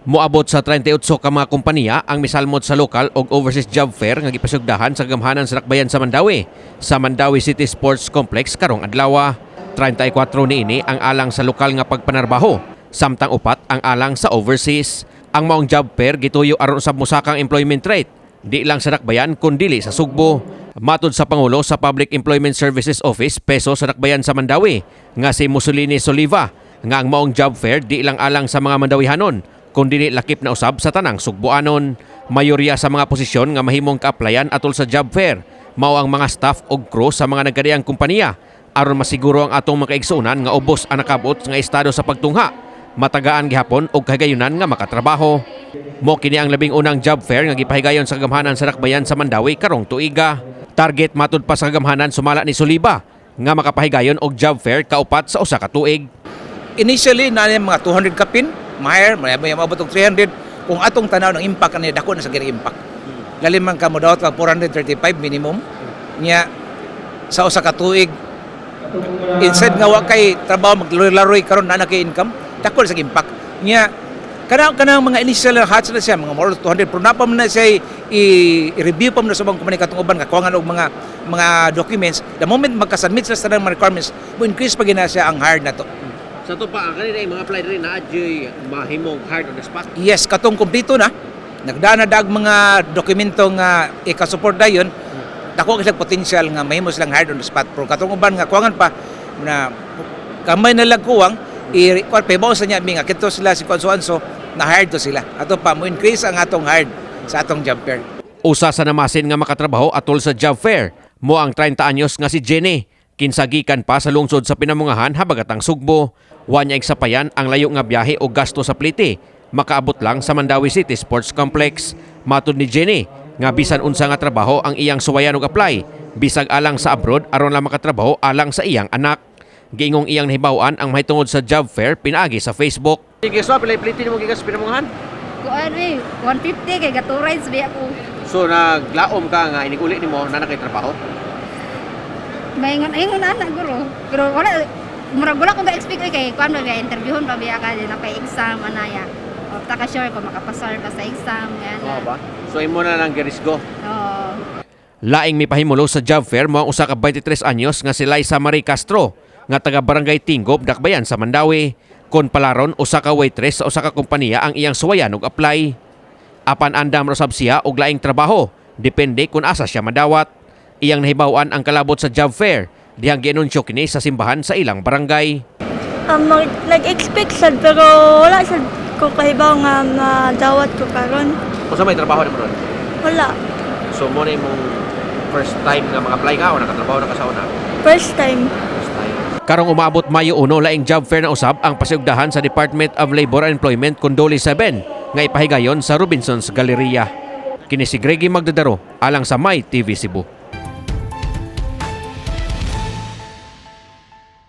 Moabot sa 38 ka mga kompanya ang misalmot sa lokal o overseas job fair nga gipasugdahan sa gamhanan sa Dakbayan sa Mandawi City Sports Complex karong adlaw. 34 niini ang alang sa lokal nga pagpanarbaho, samtang upat ang alang sa overseas. Ang maong job fair gituyo aron usab mosakang employment rate, di lang sa Dakbayan kundi sa Sugbo. Matud sa Pangulo sa Public Employment Services Office Peso sa Dakbayan sa Mandawi nga si Mussolini Soliva nga ang maong job fair di lang alang sa mga Mandawihanon kundi lakip na usab sa tanang Sugboanon. Mayorya sa mga posisyon nga mahimong ka-applyan atol sa job fair mao ang mga staff o crew sa mga nagkadiang kompanya aron masiguro ang atong makaigsuonan nga ubos ang nakabot nga estado sa pagtungha, matagaan gihapon og kahigayunan nga makatrabaho. Mo kini ang labing unang job fair nga gipahigayon sa gamhanan sa Dakbayan sa Mandawi karong tuiga. Target matud pa sa gamhanan sumala ni Soliba nga makapahigayon og job fair kaupat sa usa ka tuig. Initially na mga 200 kapin, mahir, may maabot og 300 kung atong tanaw ng impact ani dako na sa giri impact. Lalim man ka mo daw 435 minimum nya sa usa ka tuig. Instead nga wa kay trabaho maglaroy karon na kay income, dako na sa impact. Nya kanang mga initial hats na siya mga more 200 pero napam na siya i-review pa mo na sa mga kompanya katong uban nga kuwangan og mga documents. The moment magka-submit sa tanang mga requirements, mo increase pa gina siya ang hard na to. Sa to pa, kanina yung mga apply rin na adyoy mahimong hard on the spot. Yes, katong kumpleto na. Nagdaan na dag mga dokumento nga ika-support dayon. Dako kasi potential nga mahimo silang hard on the spot. Pero katong uban nga kuwangan pa na kamay na lang kuwang i-require pa ibaw sa niya nga kito sila si Konsuanso na hard to sila. Ato pa mo increase ang atong hard sa atong job fair. Usa sa namasin nga makatrabaho atol sa job fair mo ang 30 anyos nga si Jenny. Kinsagikan pa sa lungsod sa Pinamungahan habagatang Sugbo. Wa niya igsapayan ang layo nga biyahe o gasto sa plite. Makaabot lang sa Mandawi City Sports Complex. Matud ni Jenny nga bisan unsa nga trabaho ang iyang suwayan og apply, bisag alang sa abroad aron lang makatrabaho alang sa iyang anak. Giingong iyang nahibaw-an ang mahitungod sa job fair pinaagi sa Facebook. Sige, so pilay plite mo gigas Pinamungahan. Kuan 150 kay gaturay sa biya ko. So naglaom ka nga inig-uli nimo na nakay trabaho. Maingon anak guro. Pero wala ko ga-expect kay kuan ba interviewon pa biya ka din kay exam anaya. O ta ka sure ko makapasar ka sa exam yan. Oo ba? So imo na lang girisgo. Oo. Laing mipahimulo sa job fair mo ang usa ka 23 anyos nga si Liza Marie Castro nga taga Barangay Tingob, Dakbayan sa Mandawi. Kon palaron usa ka waitress sa usa ka kompanya ang iyang suwayan og apply. Apan andam rosab siya og laing trabaho, depende kung asa siya madawat. Iyang nahibaw-an ang kalabot sa job fair dihang gianunsyo kini sa simbahan sa ilang barangay. Nag-expect sad pero wala sad ko kahibaw nga madawat ko karon. Unsa may trabaho nimo ron? Wala. So mo na imong first time nga mag-apply ka o nakatrabaho na ka sa una? First time. First time. Karong umabot Mayo 1 laing job fair na usab ang pasugdahan sa Department of Labor and Employment Condoli 7 nga ipahigayon sa Robinsons Galleria. Kini si Greggy Magdadaro alang sa My TV Cebu.